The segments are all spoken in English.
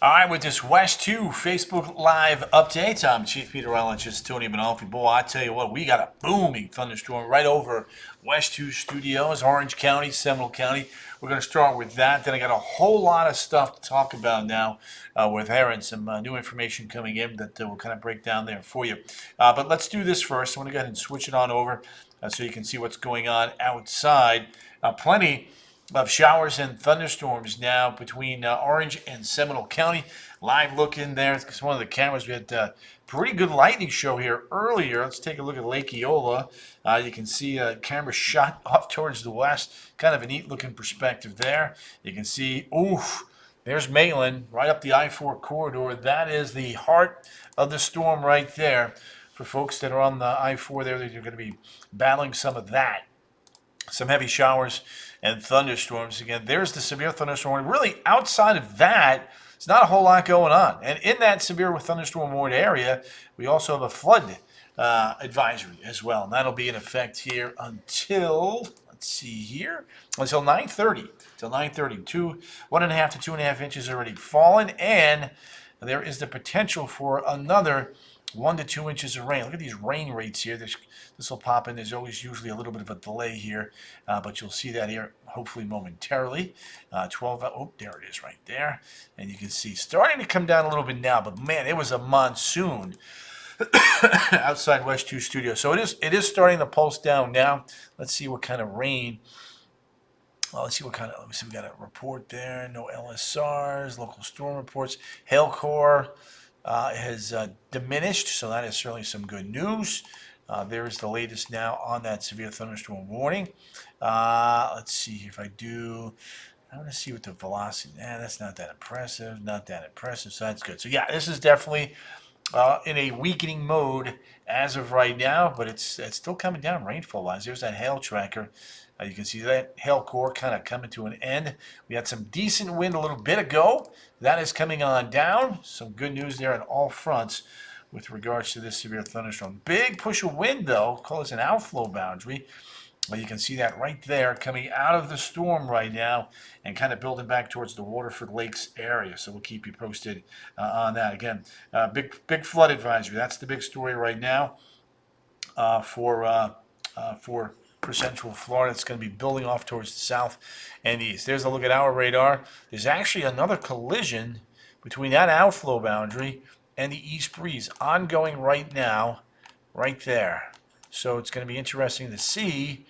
All right, with this West 2 Facebook Live update, I'm Chief Meteorologist Tony Benolfi. Boy, I tell you what, we got a booming thunderstorm right over West 2 Studios, Orange County, Seminole County. We're going to start with that. Then I got a whole lot of stuff to talk about now with Aaron. Some new information coming in that we'll kind of break down there for you. But let's do this first. I want to go ahead and switch it on over so you can see what's going on outside. Plenty of showers and thunderstorms now between Orange and Seminole County. Live look in there. It's one of the cameras. We had a pretty good lightning show here earlier. Let's take a look at Lake Eola. You can see a camera shot off towards the west. Kind of a neat looking perspective there. You can see, oof, there's Maitland right up the I-4 corridor. That is the heart of the storm right there. For folks that are on the I-4 there, they're going to be battling some of that. Some heavy showers and thunderstorms. Again, there's the severe thunderstorm. Really, outside of that, there's not a whole lot going on. And in that severe thunderstorm warned area, we also have a flood advisory as well. And that'll be in effect here until, let's see here, until 9:30. Until 9:30. 1.5 to 2.5 inches already fallen. And there is the potential for another 1 to 2 inches of rain. Look at these rain rates here. This will pop in. There's always usually a little bit of a delay here, but you'll see that here hopefully momentarily. 12, oh, there it is right there. And you can see starting to come down a little bit now, but man, it was a monsoon outside West 2 Studio. So it is starting to pulse down now. Let's see what kind of rain. Well, let's see what kind of, let me see, we got a report there. No LSRs, local storm reports. Hail core has diminished, so that is certainly some good news. There is the latest now on that severe thunderstorm warning. Let's see if I want to see what the velocity, that's not that impressive, not that impressive, so that's good. So yeah, this is definitely in a weakening mode as of right now, but it's still coming down rainfall-wise. There's that hail tracker. You can see that hail core kind of coming to an end. We had some decent wind a little bit ago. That is coming on down. Some good news there on all fronts with regards to this severe thunderstorm. Big push of wind, though. Call this an outflow boundary. Well, you can see that right there coming out of the storm right now and kind of building back towards the Waterford Lakes area. So we'll keep you posted on that. Again, big flood advisory. That's the big story right now for Central Florida. It's going to be building off towards the south and east. There's a look at our radar. There's actually another collision between that outflow boundary and the east breeze ongoing right now, right there. So it's going to be interesting to see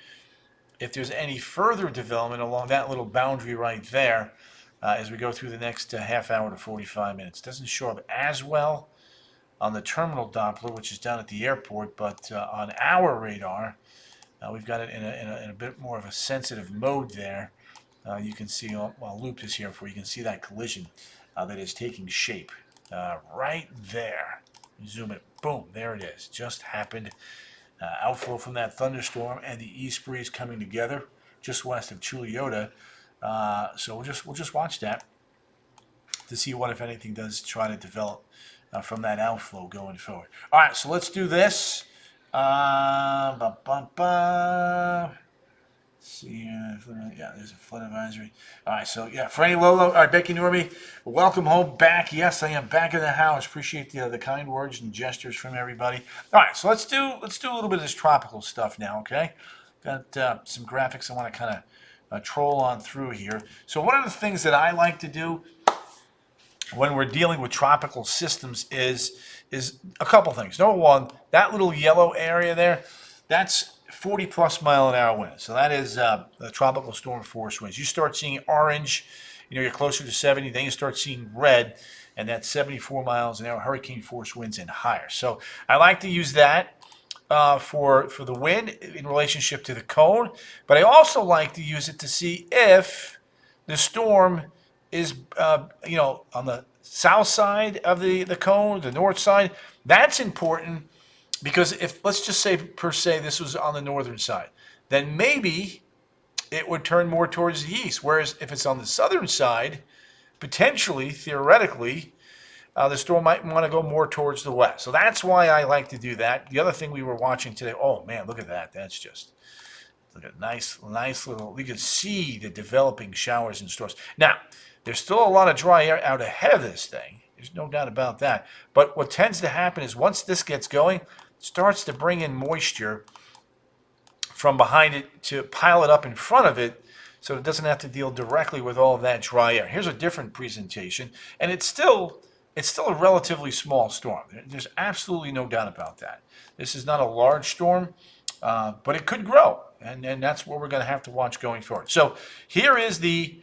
if there's any further development along that little boundary right there as we go through the next half hour to 45 minutes. Doesn't show up as well on the terminal Doppler, which is down at the airport, but on our radar, we've got it in a bit more of a sensitive mode there. You can see, I'll loop this here for you can see that collision that is taking shape right there. Zoom it. Boom. There it is. Just happened. Outflow from that thunderstorm and the east breeze coming together just west of Chuliota. So we'll just watch that to see what, if anything, does try to develop from that outflow going forward. All right, so let's do this. See, yeah, there's a flood advisory. All right, so yeah, Franny Lolo, all right, Becky Norby, welcome home back. Yes, I am back in the house. Appreciate the kind words and gestures from everybody. All right, so let's do a little bit of this tropical stuff now. Okay, got some graphics I want to kind of troll on through here. So one of the things that I like to do when we're dealing with tropical systems is a couple things. Number one, that little yellow area there, that's 40 plus mile an hour winds. So that is the tropical storm force winds. You start seeing orange, you're closer to 70, then you start seeing red, and that's 74 miles an hour hurricane force winds and higher. So I like to use that for the wind in relationship to the cone, but I also like to use it to see if the storm is on the south side of the cone, the north side. That's important because if, let's just say per se, this was on the northern side, then maybe it would turn more towards the east. Whereas if it's on the southern side, potentially, theoretically, the storm might want to go more towards the west. So that's why I like to do that. The other thing we were watching today, oh man, look at that. That's just, look at nice little, you can see the developing showers and storms. Now, There's still a lot of dry air out ahead of this thing. There's no doubt about that. But what tends to happen is once this gets going, it starts to bring in moisture from behind it to pile it up in front of it so it doesn't have to deal directly with all of that dry air. Here's a different presentation, and it's still a relatively small storm. There's absolutely no doubt about that. This is not a large storm, but it could grow, and that's what we're going to have to watch going forward. So here is the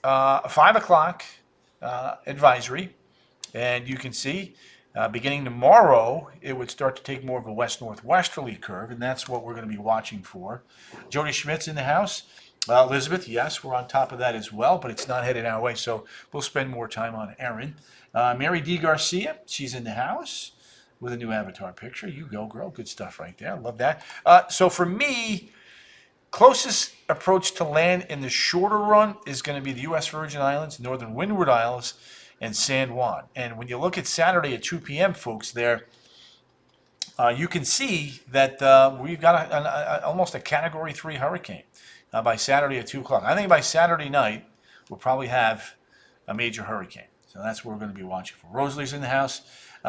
5 o'clock advisory, and you can see beginning tomorrow, it would start to take more of a west-northwesterly curve, and that's what we're going to be watching for. Jody Schmidt's in the house. Elizabeth, yes, we're on top of that as well, but it's not headed our way, so we'll spend more time on Erin. Mary D. Garcia, she's in the house with a new avatar picture. You go, girl. Good stuff right there. Love that. So for me, closest approach to land in the shorter run is going to be the U.S. Virgin Islands, Northern Windward Isles, and San Juan. And when you look at Saturday at 2 p.m., folks, there, you can see that we've got almost a Category 3 hurricane by Saturday at 2 o'clock. I think by Saturday night, we'll probably have a major hurricane. So that's what we're going to be watching for. Rosalie's in the house.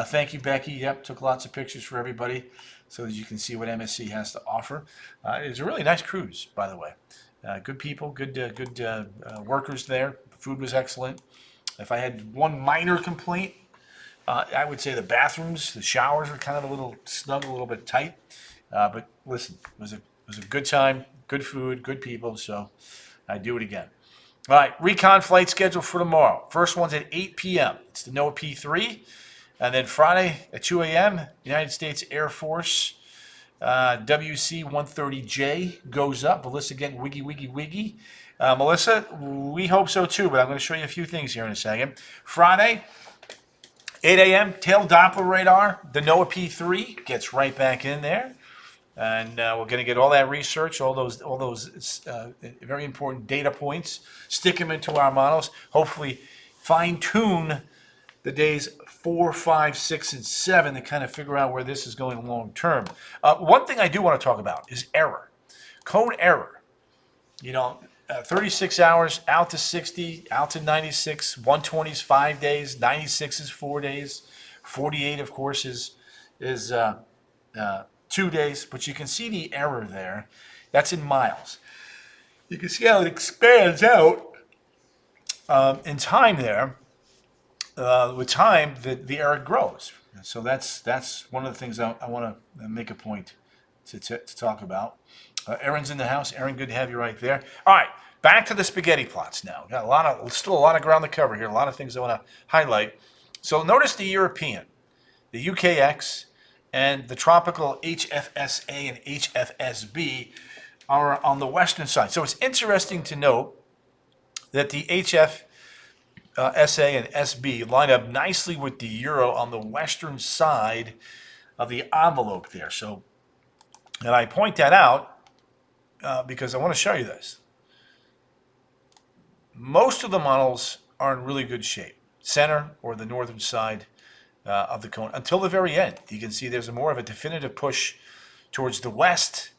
Thank you, Becky. Yep, took lots of pictures for everybody so that you can see what MSC has to offer. It's a really nice cruise, by the way. Good people, good workers there. The food was excellent. If I had one minor complaint, I would say the bathrooms, the showers are kind of a little snug, a little bit tight. But listen, it was a good time, good food, good people, so I'd do it again. All right, recon flight schedule for tomorrow. First one's at 8 p.m. It's the NOAA P3. And then Friday at 2 a.m., United States Air Force WC-130J goes up. Melissa getting wiggy, wiggy, wiggy. Melissa, we hope so too, but I'm going to show you a few things here in a second. Friday, 8 a.m., tail Doppler radar. The NOAA P3 gets right back in there. And we're going to get all that research, all those very important data points, stick them into our models, hopefully fine-tune the days 4, 5, 6, and 7 to kind of figure out where this is going long term. One thing I do want to talk about is error. Cone error. 36 hours, out to 60, out to 96, 120 is 5 days, 96 is 4 days, 48, of course, is 2 days. But you can see the error there. That's in miles. You can see how it expands out in time there. With time, the error grows. So that's one of the things I want to make a point to talk about. Erin's in the house. Erin, good to have you right there. All right, back to the spaghetti plots now. Got still a lot of ground to cover here. A lot of things I want to highlight. So notice the European, the UKX, and the tropical HFSA and HFSB are on the western side. So it's interesting to note that the HF SA and SB line up nicely with the Euro on the western side of the envelope there. So, and I point that out because I want to show you this. Most of the models are in really good shape, center or the northern side of the cone, until the very end. You can see there's more of a definitive push towards the west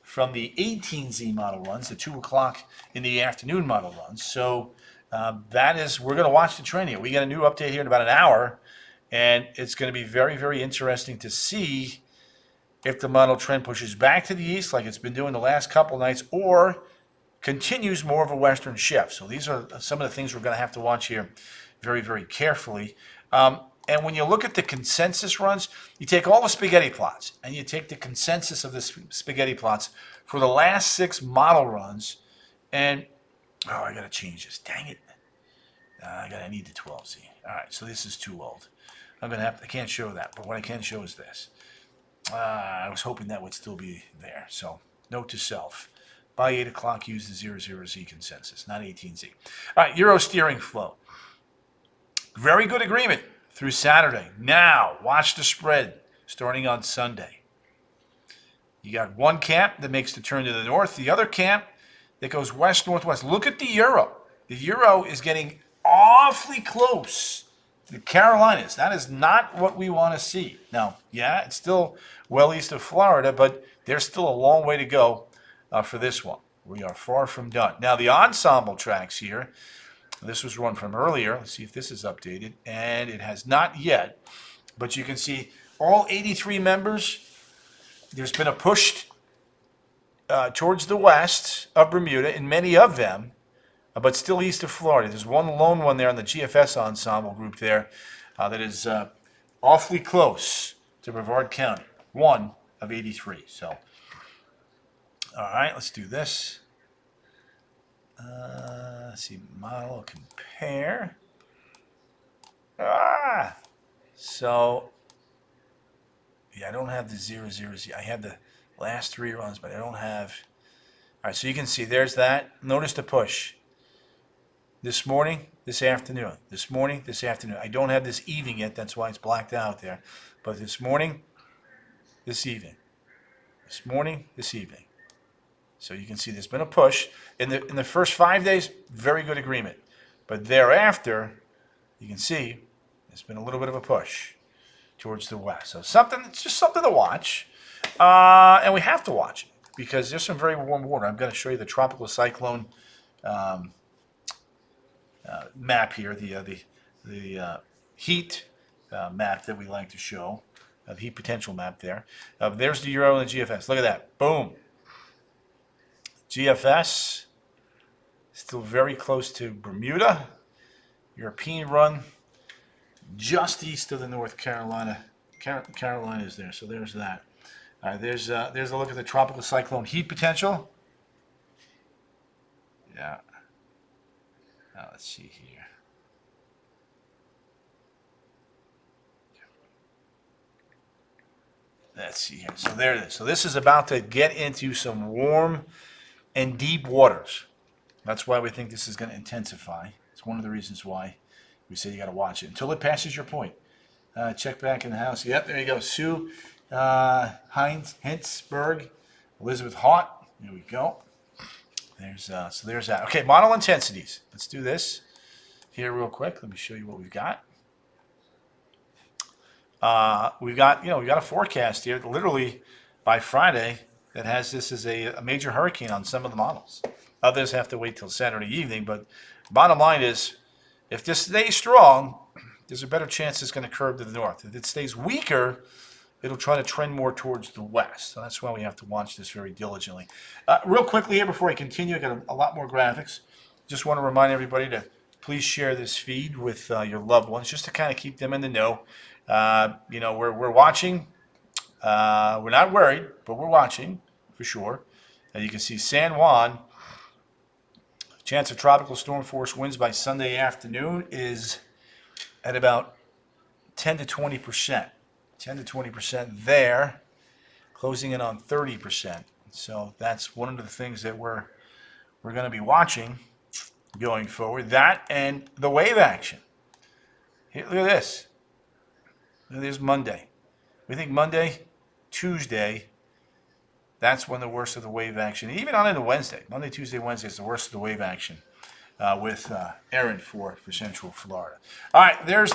from the 18Z model runs, the 2 o'clock in the afternoon model runs. So we're going to watch the trend here. We got a new update here in about an hour, and it's going to be very, very interesting to see if the model trend pushes back to the east like it's been doing the last couple nights or continues more of a western shift. So these are some of the things we're going to have to watch here very, very carefully. And when you look at the consensus runs, you take all the spaghetti plots and you take the consensus of the spaghetti plots for the last 6 model runs, and I got to change this. Dang it. I need the 12Z. All right, so this is too old. I can't show that, but what I can show is this. I was hoping that would still be there. So note to self. By 8 o'clock, use the 00Z consensus, not 18Z. All right, Euro steering flow. Very good agreement through Saturday. Now, watch the spread starting on Sunday. You got one camp that makes the turn to the north, the other camp that goes west-northwest. Look at the Euro. The Euro is getting awfully close to the Carolinas. That is not what we want to see. Now, yeah, it's still well east of Florida, but there's still a long way to go for this one. We are far from done. Now, the ensemble tracks here, This was run from earlier. Let's see if this is updated. And it has not yet. But you can see all 83 members. There's been a push towards the west of Bermuda in many of them, but still east of Florida. There's one lone one there on the GFS ensemble group there that is awfully close to Brevard County. One of 83. So, all right, let's do this. Let's see, model, compare. So, yeah, I don't have the 000. I have the last 3 runs, but I don't have. All right, so you can see there's that. Notice the push. This morning, this afternoon. This morning, this afternoon. I don't have this evening yet. That's why it's blacked out there. But this morning, this evening. This morning, this evening. So you can see there's been a push. In the first 5 days, very good agreement. But thereafter, you can see there's been a little bit of a push towards the west. So it's just something to watch. And we have to watch it because there's some very warm water. I'm going to show you the tropical cyclone map here, the heat map that we like to show, the heat potential map there. There's the Euro and the GFS. Look at that. Boom. GFS, still very close to Bermuda. European run, just east of the North Carolina. Carolina is there, so there's that. All right, there's a look at the tropical cyclone heat potential. Yeah. Now let's see here. Let's see here. So there it is. So this is about to get into some warm and deep waters. That's why we think this is going to intensify. It's one of the reasons why we say you got to watch it until it passes your point. Check back in the house. Yep, there you go. Sue Hinsberg, Elizabeth Haught. There we go. So there's that. Okay, model intensities. Let's do this here real quick. Let me show you what we've got. We've got a forecast here, literally by Friday, that has this as a major hurricane on some of the models. Others have to wait till Saturday evening, but bottom line is, if this stays strong, there's a better chance it's going to curve to the north. If it stays weaker, it'll try to trend more towards the west. So that's why we have to watch this very diligently. Real quickly here before I continue, I got a lot more graphics. Just want to remind everybody to please share this feed with your loved ones, just to kind of keep them in the know. We're watching. We're not worried, but we're watching for sure. And you can see San Juan. Chance of tropical storm force winds by Sunday afternoon is at about 10 to 20%. 10 to 20% there, closing in on 30%. So that's one of the things that we're going to be watching going forward. That and the wave action. Here, look at this. There's Monday. We think Monday, Tuesday, that's when the worst of the wave action, even on into Wednesday. Monday, Tuesday, Wednesday is the worst of the wave action with Erin for Central Florida. All right, there's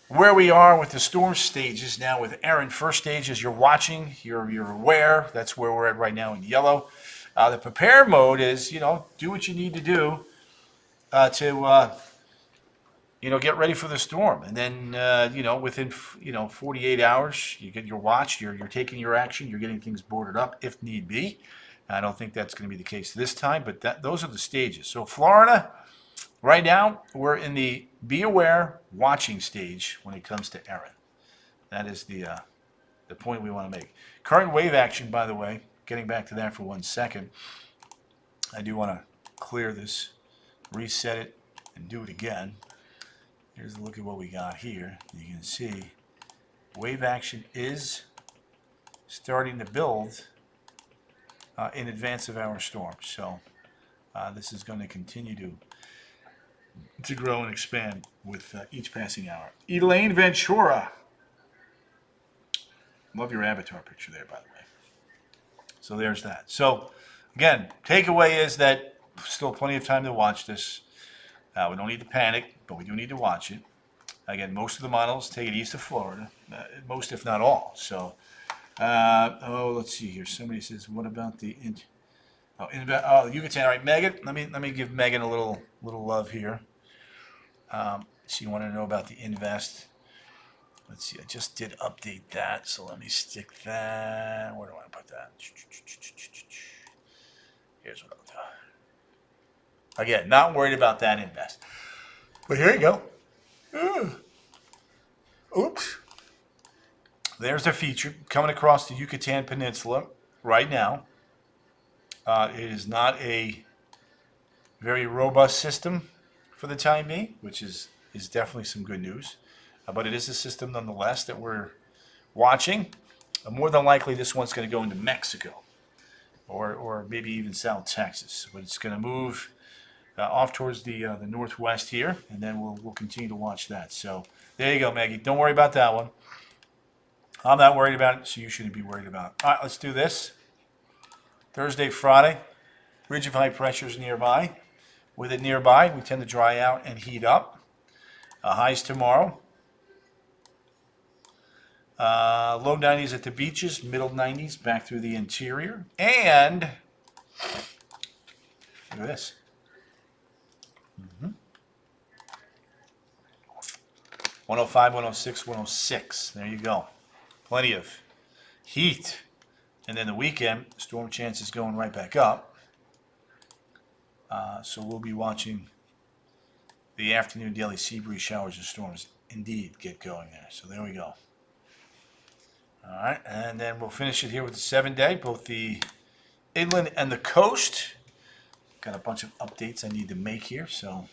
where we are with the storm stages now with Erin. First stage, as you're watching, you're aware. That's where we're at right now in yellow. The prepare mode is, do what you need to do to get ready for the storm. And then, within, 48 hours, you get your watch, you're taking your action, you're getting things boarded up if need be. I don't think that's going to be the case this time, but those are the stages. So Florida, right now, we're in the be aware watching stage when it comes to Erin. That is the point we want to make. Current wave action, by the way, getting back to that for 1 second, I do want to clear this, reset it, and do it again. Here's a look at what we got here. You can see wave action is starting to build in advance of our storm. So this is going to continue to grow and expand with each passing hour. Elaine Ventura. Love your avatar picture there, by the way. So there's that. So again, takeaway is that still plenty of time to watch this. We don't need to panic, but we do need to watch it. Again, most of the models take it east of Florida, most if not all. So, let's see here. Somebody says, what about the Yucatan. All right, Megan. Let me give Megan a little love here. She wanted to know about the invest. Let's see. I just did update that, so let me stick that. Where do I put that? Here's what I'll do. Again, not worried about that invest. But here you go. Oops. There's the feature coming across the Yucatan Peninsula right now. It is not a very robust system for the time being, which is definitely some good news. But it is a system nonetheless that we're watching. More than likely, this one's going to go into Mexico or maybe even South Texas. But it's going to move off towards the northwest here, and then we'll continue to watch that. So there you go, Maggie. Don't worry about that one. I'm not worried about it, so you shouldn't be worried about it. All right, let's do this. Thursday, Friday, ridge of high pressure is nearby. With it nearby, we tend to dry out and heat up. Highs tomorrow. Low 90s at the beaches, middle 90s back through the interior. And look at this. 105, 106, 106. There you go. Plenty of heat. And then the weekend, storm chances going right back up. So we'll be watching the afternoon daily sea breeze showers and storms indeed get going there. So there we go. All right, and then we'll finish it here with the 7-day, both the inland and the coast. Got a bunch of updates I need to make here, so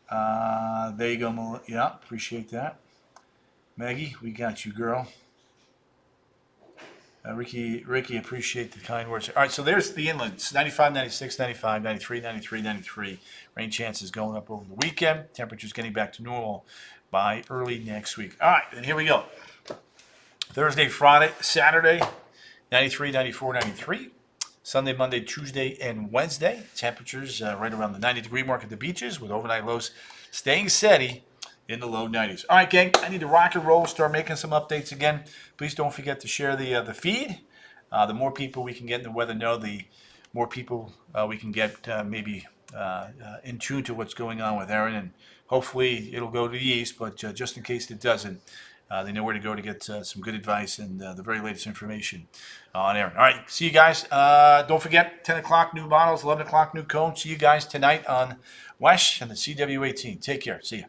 there you go. Yeah, appreciate that. Maggie, we got you, girl. Ricky, appreciate the kind words. All right, so there's the inland. It's 95, 96, 95, 93, 93, 93. Rain chances going up over the weekend. Temperatures getting back to normal by early next week. All right, and here we go. Thursday, Friday, Saturday, 93, 94, 93. Sunday, Monday, Tuesday, and Wednesday. Temperatures right around the 90-degree mark at the beaches with overnight lows staying steady in the low 90s. All right, gang, I need to rock and roll, start making some updates again. Please don't forget to share the feed. The more people we can get in the weather know, the more people we can get maybe in tune to what's going on with Erin. And hopefully it'll go to the east, but just in case it doesn't, they know where to go to get some good advice and the very latest information on Erin. All right, see you guys. Don't forget, 10 o'clock, new bottles, 11 o'clock, new cones. See you guys tonight on WESH and the CW18. Take care. See you.